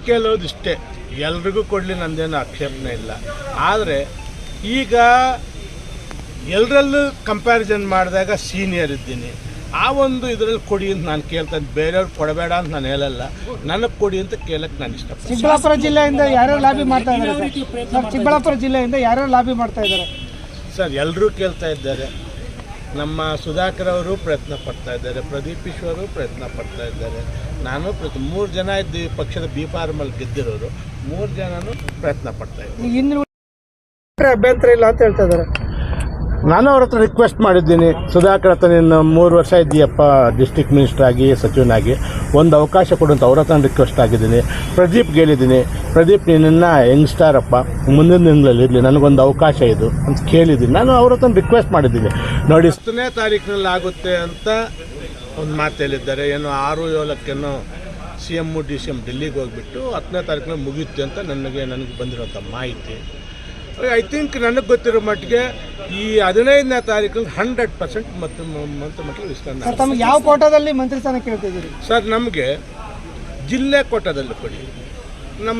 ಕೇಳೋದು ಇಷ್ಟೇ, ಎಲ್ರಿಗೂ ಕೊಡಲಿ, ನಂದೇನು ಆಕ್ಷೇಪಣೆ ಇಲ್ಲ. ಆದರೆ ಈಗ ಎಲ್ಲರಲ್ಲೂ ಕಂಪ್ಯಾರಿಸನ್ ಮಾಡಿದಾಗ ಸೀನಿಯರ್ ಇದ್ದೀನಿ, ಆ ಒಂದು ಇದರಲ್ಲಿ ಕೊಡಿ ಅಂತ ನಾನು ಕೇಳ್ತೇನೆ. ಬೇರೆಯವ್ರು ಕೊಡಬೇಡ ಅಂತ ನಾನು ಹೇಳಲ್ಲ, ನನಗೆ ಕೊಡಿ ಅಂತ ಕೇಳಕ್ಕೆ ನಾನು ಇಷ್ಟಪಡ್ತೀನಿ. ಚಿಕ್ಕಬಳ್ಳಾಪುರ ಜಿಲ್ಲೆಯಿಂದ ಯಾರ್ಯಾರು ಲಾಬಿ ಮಾಡ್ತಾ ಇದ್ದಾರೆ ಸರ್? ಚಿಕ್ಕಬಳ್ಳಾಪುರ ಜಿಲ್ಲೆಯಿಂದ ಯಾರ್ಯಾರು ಲಾಬಿ ಮಾಡ್ತಾ ಇದ್ದಾರೆ ಸರ್? ಎಲ್ಲರೂ ಕೇಳ್ತಾ ಇದ್ದಾರೆ. ನಮ್ಮ ಸುಧಾಕರ್ ಅವರು ಪ್ರಯತ್ನ ಪಡ್ತಾ ಇದ್ದಾರೆ, ಪ್ರದೀಪ್ ಈಶ್ವರು ಪ್ರಯತ್ನ ಪಡ್ತಾ ಇದ್ದಾರೆ, ನಾನು 3 ಜನ ಇದ್ದೀವಿ ಪಕ್ಷದ ಬಿ ಫಾರ್ಮಲ್ಲಿ ಗೆದ್ದಿರೋರು, 3 ಜನನೂ ಪ್ರಯತ್ನ ಪಡ್ತಾ ಇದ್ದೀನಿ. ಇನ್ನು ಅಭ್ಯಂತರ ಇಲ್ಲ ಅಂತ ಹೇಳ್ತಾ ಇದ್ದಾರೆ. ನಾನು ಅವ್ರ ಹತ್ರ ರಿಕ್ವೆಸ್ಟ್ ಮಾಡಿದ್ದೀನಿ, ಸುಧಾಕರ್ ಹತ್ರ ನೀನು 3 ವರ್ಷ ಇದ್ದೀಯಪ್ಪ ಡಿಸ್ಟ್ರಿಕ್ಟ್ ಮಿನಿಸ್ಟರ್ ಆಗಿ ಸಚಿವನಾಗಿ, ಒಂದು ಅವಕಾಶ ಕೊಡು ಅಂತ ಅವ್ರ ಹತ್ರ ರಿಕ್ವೆಸ್ಟ್ ಆಗಿದ್ದೀನಿ. ಪ್ರದೀಪ್ಗೆ ಹೇಳಿದ್ದೀನಿ, ಪ್ರದೀಪ್ ನೀನನ್ನು ಯಂಗ್ಸ್ಟಾರ್ ಅಪ್ಪ, ಮುಂದಿನ ದಿನಗಳಲ್ಲಿ ಇರಲಿ, ನನಗೊಂದು ಅವಕಾಶ ಇದು ಅಂತ ಕೇಳಿದ್ದೀನಿ. ನಾನು ಅವ್ರ ಹತ್ರ ರಿಕ್ವೆಸ್ಟ್ ಮಾಡಿದ್ದೀನಿ. ನೋಡಿ 10ನೇ ತಾರೀಕಿನಲ್ಲಿ ಆಗುತ್ತೆ ಅಂತ ಒಂದು ಮಾತು ಹೇಳಿದ್ದಾರೆ. ಏನೋ 6-7 CM DCM ಡೆಲ್ಲಿಗೆ ಹೋಗಿಬಿಟ್ಟು 10ನೇ ತಾರೀಕಿನಲ್ಲಿ ಮುಗಿಯುತ್ತೆ ಅಂತ ನನಗೆ ಬಂದಿರೋಂಥ ಮಾಹಿತಿ. ಐ ಥಿಂಕ್ ನನಗೆ ಗೊತ್ತಿರೋ ಮಟ್ಟಿಗೆ ಈ 15ನೇ ತಾರೀಕಿನಲ್ಲಿ 100% ಮಟ್ಟಿಗೆ ವಿಸ್ತರಣೆ. ತಮಗೆ ಯಾವ ಕೋಟಾದಲ್ಲಿ ಮಂತ್ರಿ ಸ್ಥಾನ ಕೇಳ್ತಿದ್ದೀರಿ ಸರ್? ನಮಗೆ ಜಿಲ್ಲೆ ಕೋಟಾದಲ್ಲಿ ಕೊಡಿ. ನಮ್ಮ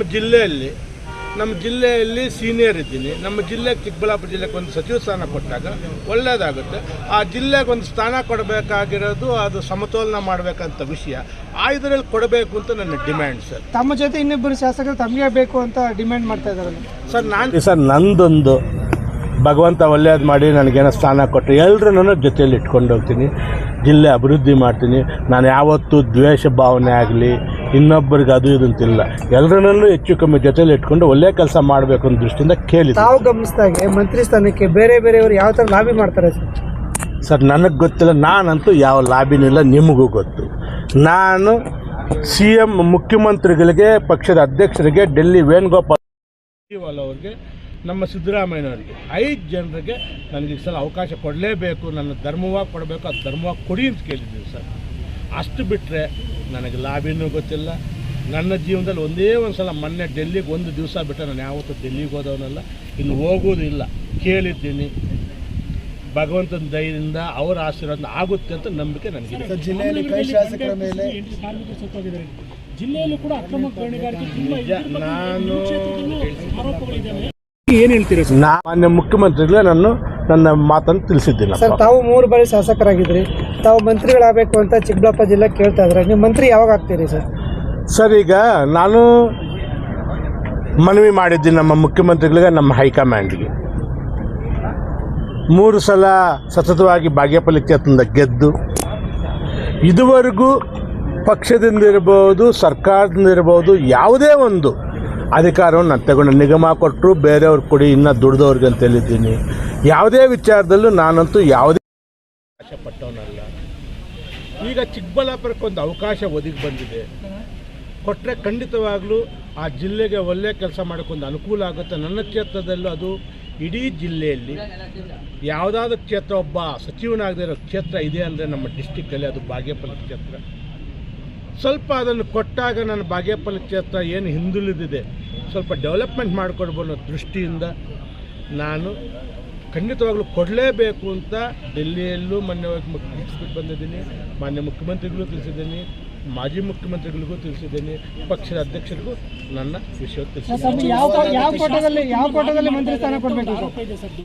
ಜಿಲ್ಲೆಯಲ್ಲಿ ಸೀನಿಯರ್ ಇದ್ದೀನಿ. ನಮ್ಮ ಜಿಲ್ಲೆಗೆ, ಚಿಕ್ಕಬಳ್ಳಾಪುರ ಜಿಲ್ಲೆಗೆ ಒಂದು ಸಚಿವ ಸ್ಥಾನ ಕೊಟ್ಟಾಗ ಒಳ್ಳೆಯದಾಗುತ್ತೆ. ಆ ಜಿಲ್ಲೆಗೆ ಒಂದು ಸ್ಥಾನ ಕೊಡಬೇಕಾಗಿರೋದು ಅದು ಸಮತೋಲನ ಮಾಡಬೇಕಂತ ವಿಷಯ, ಆ ಇದರಲ್ಲಿ ಕೊಡಬೇಕು ಅಂತ ನನ್ನ ಡಿಮ್ಯಾಂಡ್ ಸರ್. ತಮ್ಮ ಜೊತೆ ಇನ್ನಿಬ್ಬರು ಶಾಸಕರು ತಮಗೆ ಬೇಕು ಅಂತ ಡಿಮ್ಯಾಂಡ್ ಮಾಡ್ತಾ ಇದ್ದಾರೆ ಸರ್. ನಂದೊಂದು ಭಗವಂತ ಒಳ್ಳೆಯದು ಮಾಡಿ ನನಗೇನೋ ಸ್ಥಾನ ಕೊಟ್ಟರೆ ಎಲ್ಲರನ್ನೂ ಜೊತೆಯಲ್ಲಿ ಇಟ್ಕೊಂಡು ಹೋಗ್ತೀನಿ, ಜಿಲ್ಲೆ ಅಭಿವೃದ್ಧಿ ಮಾಡ್ತೀನಿ. ನಾನು ಯಾವತ್ತೂ ದ್ವೇಷ ಭಾವನೆ ಆಗಲಿ, ಇನ್ನೊಬ್ಬರಿಗೆ ಅದು ಇದು ಅಂತಿಲ್ಲ, ಎಲ್ಲರನ್ನೂ ಹೆಚ್ಚು ಕಮ್ಮಿ ಜೊತೆಯಲ್ಲಿ ಇಟ್ಕೊಂಡು ಒಳ್ಳೆ ಕೆಲಸ ಮಾಡಬೇಕು ಅನ್ನೋ ದೃಷ್ಟಿಯಿಂದ ಕೇಳಿದ್ದೆ. ತಾವು ಗಮನಿಸಿದಾಗೆ ಮಂತ್ರಿ ಸ್ಥಾನಕ್ಕೆ ಬೇರೆಯವರು ಯಾವ ಥರ ಲಾಬಿ ಮಾಡ್ತಾರೆ ಸರ್? ನನಗೆ ಗೊತ್ತಿಲ್ಲ, ನಾನಂತೂ ಯಾವ ಲಾಬಿನೂ ಇಲ್ಲ, ನಿಮಗೂ ಗೊತ್ತು. ನಾನು CM ಮುಖ್ಯಮಂತ್ರಿಗಳಿಗೆ, ಪಕ್ಷದ ಅಧ್ಯಕ್ಷರಿಗೆ, ಡೆಲ್ಲಿ ವೇಣುಗೋಪಾಲ್ ಅವ್ರಿಗೆ, ನಮ್ಮ ಸಿದ್ದರಾಮಯ್ಯನವರಿಗೆ 5 ಜನರಿಗೆ ನನಗೆ ಈ ಸಲ ಅವಕಾಶ ಕೊಡಲೇಬೇಕು, ನನ್ನ ಧರ್ಮವಾಗಿ ಕೊಡಬೇಕು, ಅದು ಧರ್ಮವಾಗಿ ಕೊಡಿ ಅಂತ ಕೇಳಿದ್ದೀನಿ ಸರ್. ಅಷ್ಟು ಬಿಟ್ಟರೆ ನನಗೆ ಲಾಬಿನೂ ಗೊತ್ತಿಲ್ಲ. ನನ್ನ ಜೀವನದಲ್ಲಿ ಒಂದೇ ಒಂದು ಸಲ ಮೊನ್ನೆ ಡೆಲ್ಲಿಗೆ ಒಂದು ದಿವಸ ಬಿಟ್ಟರೆ ನಾನು ಯಾವತ್ತೂ ಡೆಲ್ಲಿಗೆ ಹೋದವನಲ್ಲ, ಇನ್ನು ಹೋಗೋದು ಇಲ್ಲ. ಕೇಳಿದ್ದೀನಿ, ಭಗವಂತನ ದಯದಿಂದ ಅವರ ಆಶೀರ್ವಾದ ಆಗುತ್ತೆ ಅಂತ ನಂಬಿಕೆ ನನಗಿದೆ. ಜಿಲ್ಲೆಯಲ್ಲಿ ಕೈ ಶಾಸಕರ ಮೇಲೆ ಜಿಲ್ಲೆಯಲ್ಲೂ ಕೂಡ ಅಕ್ರಮ ಗಣಿಗಾರಿಕೆ ನಾನು ಏನು ಹೇಳ್ತೀರಾ? ಮಾನ್ಯ ಮುಖ್ಯಮಂತ್ರಿಗಳೇ ನನ್ನ ಮಾತನ್ನು ತಿಳಿಸಿದ್ದೀನಿ ಸರ್. ತಾವು 3 ಬಾರಿ ಶಾಸಕರಾಗಿದ್ರಿ, ತಾವು ಮಂತ್ರಿಗಳಾಗಬೇಕು ಅಂತ ಚಿಕ್ಕಬಳ್ಳಾಪುರ ಜಿಲ್ಲೆ ಕೇಳ್ತಾ ಇದ್ದಾರೆ. ನೀವು ಮಂತ್ರಿ ಯಾವಾಗ ಆಗ್ತೀರಿ ಸರ್? ಸರ್, ಈಗ ನಾನು ಮನವಿ ಮಾಡಿದ್ದೀನಿ ನಮ್ಮ ಮುಖ್ಯಮಂತ್ರಿಗಳಿಗೆ, ನಮ್ಮ ಹೈಕಮಾಂಡ್ಗೆ. 3 ಸಲ ಸತತವಾಗಿ ಬಾಗೇಪಲ್ಲಿ ಕ್ಷೇತ್ರದಿಂದ ಗೆದ್ದು ಇದುವರೆಗೂ ಪಕ್ಷದಿಂದ ಇರ್ಬೋದು, ಸರ್ಕಾರದಿಂದ ಇರ್ಬೋದು, ಯಾವುದೇ ಒಂದು ಅಧಿಕಾರವನ್ನು ನಾನು ತಗೊಂಡು ನಿಗಮ ಕೊಟ್ಟರು ಬೇರೆಯವ್ರು ಕೊಡಿ, ಇನ್ನೂ ದುಡ್ದವ್ರಿಗೆ ಅಂತ ಹೇಳಿದ್ದೀನಿ. ಯಾವುದೇ ವಿಚಾರದಲ್ಲೂ ನಾನಂತೂ ಯಾವುದೇ ಅವಕಾಶ ಪಟ್ಟವನಲ್ಲ. ಈಗ ಚಿಕ್ಕಬಳ್ಳಾಪುರಕ್ಕೊಂದು ಅವಕಾಶ ಒದಗಿ ಬಂದಿದೆ, ಕೊಟ್ಟರೆ ಖಂಡಿತವಾಗ್ಲೂ ಆ ಜಿಲ್ಲೆಗೆ ಒಳ್ಳೆಯ ಕೆಲಸ ಮಾಡೋಕ್ಕೊಂದು ಅನುಕೂಲ ಆಗುತ್ತೆ. ನನ್ನ ಕ್ಷೇತ್ರದಲ್ಲೂ ಅದು ಇಡೀ ಜಿಲ್ಲೆಯಲ್ಲಿ ಯಾವುದಾದ್ರೂ ಕ್ಷೇತ್ರ ಒಬ್ಬ ಸಚಿವನಾಗದಿರೋ ಕ್ಷೇತ್ರ ಇದೆ ಅಂದರೆ ನಮ್ಮ ಡಿಸ್ಟಿಕ್ಕಲ್ಲಿ ಅದು ಬಾಗೇಪಲ್ಲಿ ಕ್ಷೇತ್ರ. ಸ್ವಲ್ಪ ಅದನ್ನು ಕೊಟ್ಟಾಗ ನನ್ನ ಬಾಗೇಪಲ್ಲಿ ಕ್ಷೇತ್ರ ಏನು ಹಿಂದುಳಿದಿದೆ ಸ್ವಲ್ಪ ಡೆವಲಪ್ಮೆಂಟ್ ಮಾಡಿಕೊಡ್ಬೋದು ಅನ್ನೋ ದೃಷ್ಟಿಯಿಂದ ನಾನು ಖಂಡಿತವಾಗ್ಲೂ ಕೊಡಲೇಬೇಕು ಅಂತ ಡೆಲ್ಲಿಯಲ್ಲೂ ಮೊನ್ನೆ ಮುಗಿಸ್ಬಿಟ್ಟು ಬಂದಿದ್ದೀನಿ. ಮಾನ್ಯ ಮುಖ್ಯಮಂತ್ರಿಗಳಿಗೂ ತಿಳಿಸಿದ್ದೀನಿ, ಮಾಜಿ ಮುಖ್ಯಮಂತ್ರಿಗಳಿಗೂ ತಿಳಿಸಿದ್ದೀನಿ, ಪಕ್ಷದ ಅಧ್ಯಕ್ಷರಿಗೂ ನನ್ನ ವಿಷಯ ತಿಳಿಸಿದ್ದೀನಿ. ಯಾವ ಕೋಟದಲ್ಲಿ ಮಂತ್ರಿ ಸ್ಥಾನ ಕೊಡಬೇಕು?